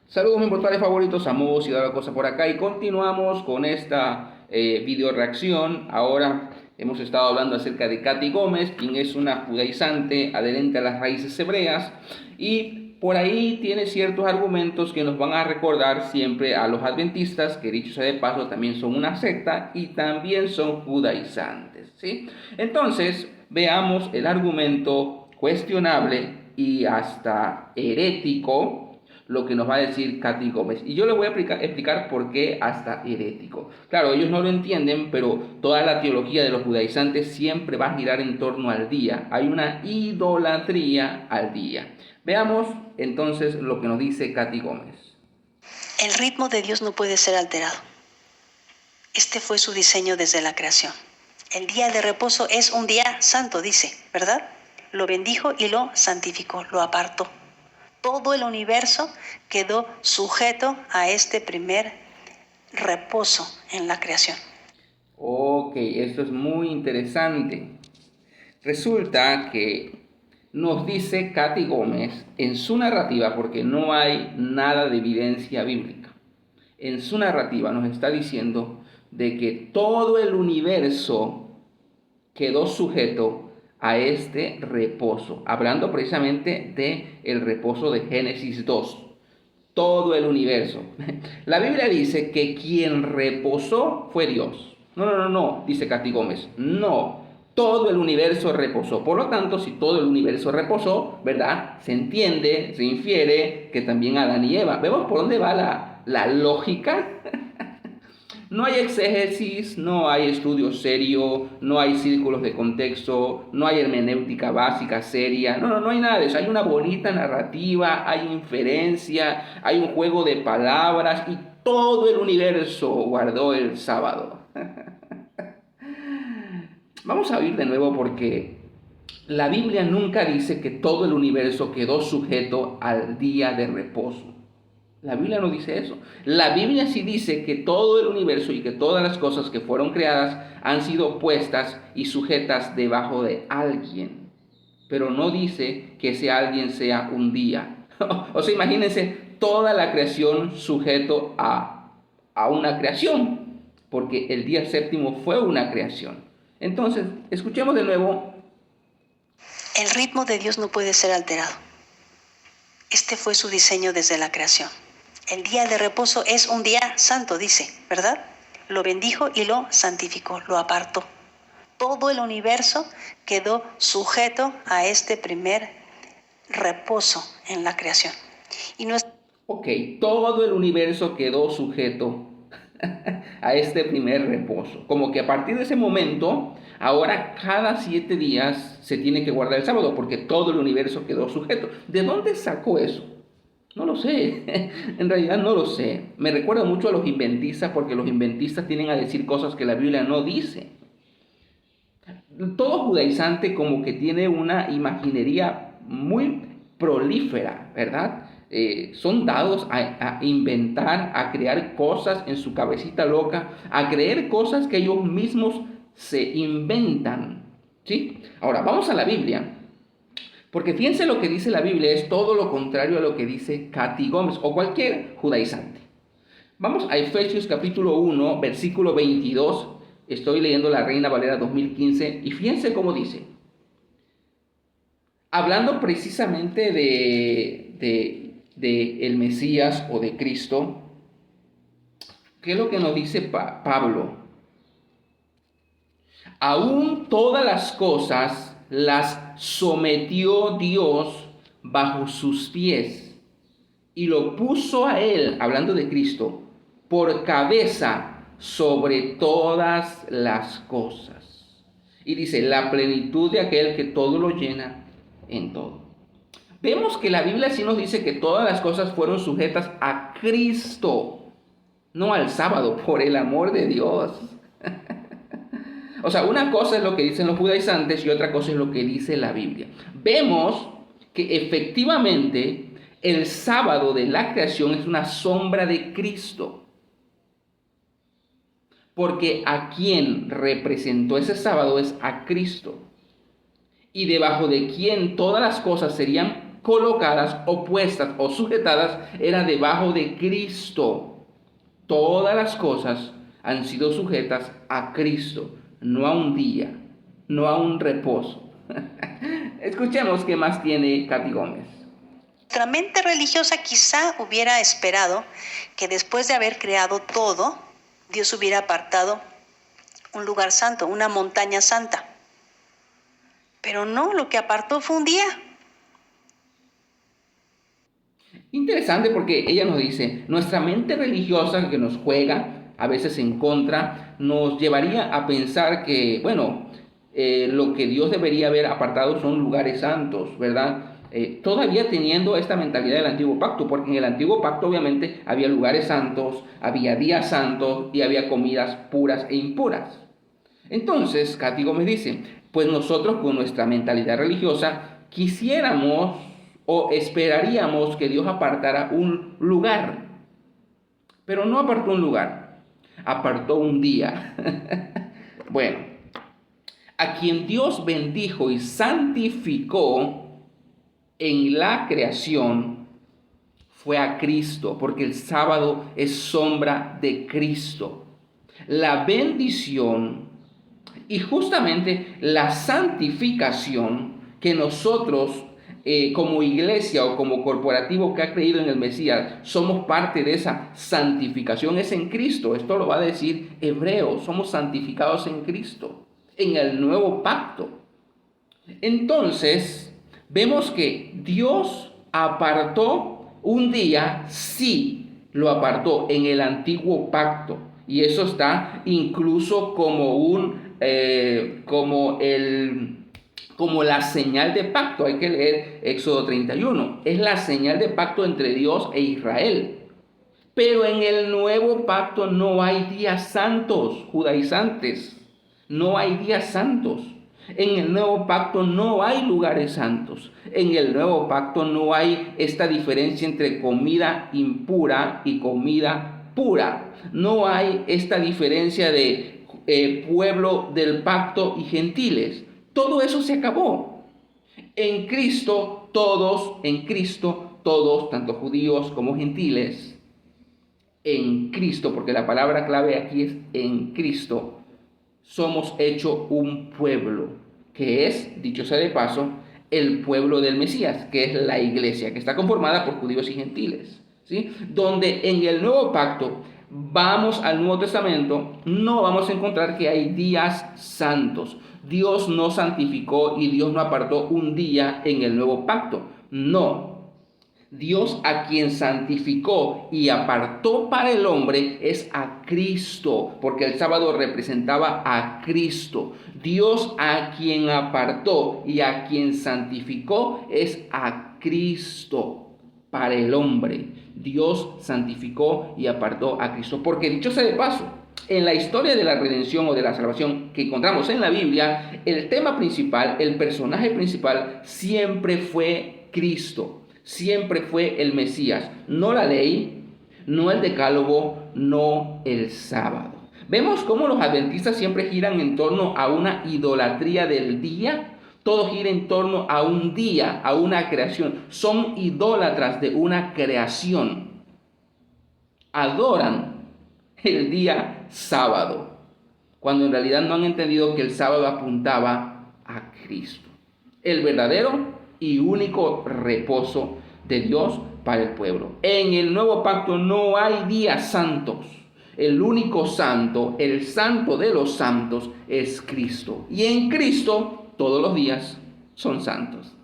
Saludos mis portales favoritos, Amos y Dada Cosa por acá y continuamos con esta video reacción. Ahora hemos estado hablando acerca de Katy Gómez, quien es una judaizante adherente a las raíces hebreas y por ahí tiene ciertos argumentos que nos van a recordar siempre a los adventistas, que dicho sea de paso también son una secta y también son judaizantes, ¿sí? Entonces veamos el argumento cuestionable y hasta herético lo que nos va a decir Katy Gómez. Y yo le voy a explicar por qué hasta herético. Claro, ellos no lo entienden, pero toda la teología de los judaizantes siempre va a girar en torno al día. Hay una idolatría al día. Veamos entonces lo que nos dice Katy Gómez. El ritmo de Dios no puede ser alterado. Este fue su diseño desde la creación. El día de reposo es un día santo, dice, ¿verdad? Lo bendijo y lo santificó, lo apartó. Todo el universo quedó sujeto a este primer reposo en la creación. Ok, esto es muy interesante. Resulta que nos dice Katy Gómez en su narrativa, porque no hay nada de evidencia bíblica, en su narrativa nos está diciendo de que todo el universo quedó sujeto a este reposo, hablando precisamente de el reposo de Génesis 2. Todo el universo. La Biblia dice que quien reposó fue Dios. No, dice Katy Gómez. No, todo el universo reposó. Por lo tanto, si todo el universo reposó, ¿verdad? Se entiende, se infiere que también Adán y Eva. ¿Vemos por dónde va la lógica? No hay exégesis, no hay estudio serio, no hay círculos de contexto, no hay hermenéutica básica, seria, no hay nada de eso. Hay una bonita narrativa, hay inferencia, hay un juego de palabras y todo el universo guardó el sábado. Vamos a oír de nuevo porque la Biblia nunca dice que todo el universo quedó sujeto al día de reposo. La Biblia no dice eso. La Biblia sí dice que todo el universo y que todas las cosas que fueron creadas han sido puestas y sujetas debajo de alguien. Pero no dice que ese alguien sea un día. O sea, imagínense toda la creación sujeto a una creación, porque el día séptimo fue una creación. Entonces, escuchemos de nuevo. El ritmo de Dios no puede ser alterado. Este fue su diseño desde la creación. El día de reposo es un día santo, dice, ¿verdad? Lo bendijo y lo santificó, lo apartó. Todo el universo quedó sujeto a este primer reposo en la creación. Y no es... Ok, todo el universo quedó sujeto a este primer reposo. Como que a partir de ese momento, ahora cada 7 días se tiene que guardar el sábado porque todo el universo quedó sujeto. ¿De dónde sacó eso? No lo sé, en realidad no lo sé. Me recuerda mucho a los inventistas porque los inventistas tienen a decir cosas que la Biblia no dice. Todo judaizante como que tiene una imaginería muy prolífera, ¿verdad? Son dados a inventar, a crear cosas en su cabecita loca, a creer cosas que ellos mismos se inventan, ¿sí? Ahora, vamos a la Biblia. Porque fíjense lo que dice la Biblia, es todo lo contrario a lo que dice Katy Gómez o cualquier judaizante. Vamos a Efesios capítulo 1, versículo 22. Estoy leyendo la Reina Valera 2015 y fíjense cómo dice. Hablando precisamente de el Mesías o de Cristo, ¿qué es lo que nos dice Pablo? Aún todas las cosas las sometió Dios bajo sus pies y lo puso a él, hablando de Cristo, por cabeza sobre todas las cosas. Y dice, la plenitud de aquel que todo lo llena en todo. Vemos que la Biblia sí nos dice que todas las cosas fueron sujetas a Cristo, no al sábado, por el amor de Dios. O sea, una cosa es lo que dicen los judaizantes y otra cosa es lo que dice la Biblia. Vemos que efectivamente el sábado de la creación es una sombra de Cristo. Porque a quien representó ese sábado es a Cristo. Y debajo de quien todas las cosas serían colocadas o puestas o sujetadas era debajo de Cristo. Todas las cosas han sido sujetas a Cristo, no a un día, no a un reposo. Escuchemos qué más tiene Katy Gómez. Nuestra mente religiosa quizá hubiera esperado que después de haber creado todo, Dios hubiera apartado un lugar santo, una montaña santa. Pero no, lo que apartó fue un día. Interesante porque ella nos dice, nuestra mente religiosa que nos juega a veces en contra, nos llevaría a pensar que, bueno, lo que Dios debería haber apartado son lugares santos, ¿verdad? Todavía teniendo esta mentalidad del antiguo pacto, porque en el antiguo pacto obviamente había lugares santos, había días santos y había comidas puras e impuras. Entonces, Katy Gómez dice, pues nosotros con nuestra mentalidad religiosa quisiéramos o esperaríamos que Dios apartara un lugar, pero no apartó un lugar, apartó un día. Bueno, a quien Dios bendijo y santificó en la creación fue a Cristo, porque el sábado es sombra de Cristo. La bendición y justamente la santificación que nosotros como iglesia o como corporativo que ha creído en el Mesías somos parte de esa santificación es en Cristo. Esto lo va a decir Hebreos, somos santificados en Cristo, en el nuevo pacto. Entonces, vemos que Dios apartó un día, sí, lo apartó en el antiguo pacto. Y eso está incluso como la señal de pacto. Hay que leer Éxodo 31. Es la señal de pacto entre Dios e Israel. Pero en el nuevo pacto no hay días santos, judaizantes. No hay días santos. En el nuevo pacto no hay lugares santos. En el nuevo pacto no hay esta diferencia entre comida impura y comida pura. No hay esta diferencia de pueblo del pacto y gentiles. Todo eso se acabó. En Cristo, todos, tanto judíos como gentiles, en Cristo, porque la palabra clave aquí es en Cristo, somos hecho un pueblo, que es, dicho sea de paso, el pueblo del Mesías, que es la iglesia, que está conformada por judíos y gentiles, ¿sí? Donde en el nuevo pacto, vamos al Nuevo Testamento, no vamos a encontrar que hay días santos. Dios no santificó y Dios no apartó un día en el nuevo pacto. No. Dios a quien santificó y apartó para el hombre es a Cristo, porque el sábado representaba a Cristo. Dios a quien apartó y a quien santificó es a Cristo para el hombre. Dios santificó y apartó a Cristo, porque dicho sea de paso, en la historia de la redención o de la salvación que encontramos en la Biblia, el tema principal, el personaje principal siempre fue Cristo. Siempre fue el Mesías, no la ley, no el decálogo, no el sábado. Vemos cómo los adventistas siempre giran en torno a una idolatría del día. Todo gira en torno a un día, a una creación. Son idólatras de una creación. Adoran el día sábado, cuando en realidad no han entendido que el sábado apuntaba a Cristo, el verdadero y único reposo de Dios para el pueblo. En el nuevo pacto no hay días santos. El único santo, el santo de los santos, es Cristo. Y en Cristo todos los días son santos.